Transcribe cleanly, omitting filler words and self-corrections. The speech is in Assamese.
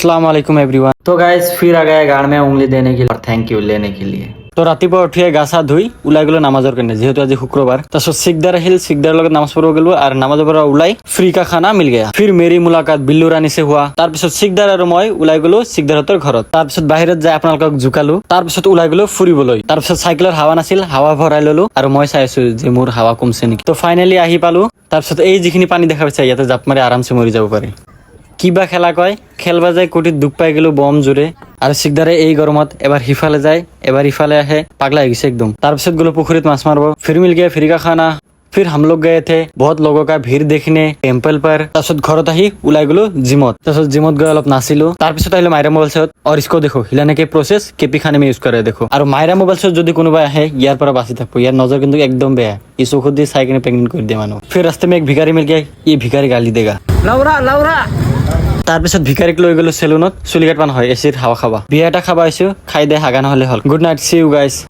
अस्सलाम वालेकुम एवरीवन। तो गाइस फिर आ गए गाड़ में उंगली देने के लिए और थैंक यू लेने के लिए। তো ৰাতিপুৱা উঠিয়ে গা চা ধুই ওলাই গলো নামাজৰ কাৰণে, যিহেতু আজি শুক্ৰবাৰ। তাৰপিছত চিকদাৰ আহিল, চিকদাৰৰ লগত নামাজ পঢ়িব গলো আৰু নামাজৰ পৰা ওলাই ফ্ৰী কা খানা মিল গয়া। ফিৰ মেৰি মুলাকাত বিল্লু ৰাণী সে হোৱা। তাৰপিছত চিকদাৰ আৰু মই ওলাই গলো চিকদাৰহঁতৰ ঘৰত। তাৰপিছত বাহিৰত যাই আপোনালোকক জোকালো। তাৰপিছত ওলাই গলো ফুৰিবলৈ। তাৰপিছত চাইকেলৰ হাৱা নাছিল, হাৱা ভৰাই ললো আৰু মই চাই আছো যে মোৰ হাৱা কমছে নেকি। তো ফাইনেলি আহি পালো। তাৰপিছত এই যিখিনি পানী দেখা পাইছে ইয়াতে জাপ মাৰি আৰামছে মৰি যাব পাৰি। কিবা খেলা কয়, খেলবা যায় কোটিত দুখ পাই গেলো বম জোৰে। আৰু চিকদাৰে এই গৰমত এবাৰ সিফালে যায় এবাৰ ইফালে আহে, পাগলা হৈ গৈছে একদম। তাৰপিছত গলো পুখুৰীত মাছ মারব। फिर मिल गया फ्री का खाना। फिर हम लोग गए थे बहुत लोगों का भीड़ देखने टेम्पल पर। তাৰপিছত ঘৰত আহি ওলাই গলো জিমত। তাৰপিছত জিমত গৈ অলপ নাচিলো। তাৰপিছত আহিলো মাইৰা মোবাইলছত और इसको देखो हिलाने के प्रोसेस केपी खाने में यूज करे देखो। আৰু মাইৰা মোবাইলছত যদি কোনোবা আহে ইয়াৰ পৰা বাচি থাকো, ইয়াৰ নজৰ কিন্তু একদম বেয়া। ই চকুত দি চাই কিনে প্ৰেগনেন্ট কৰি দিয়ে মানুহ। फिर रास्ते में एक भिखारी मिल गया, ये भिखारी गाली देगा। তাৰপিছত ভিকাৰীক লৈ গলো চেলুনত চুলি কাটবা নহয়, এচিড হাৱা খাবা। বিয়া এটা খাবা আহিছো, খাই দে হাগা নহলে হল। Good night, see you guys.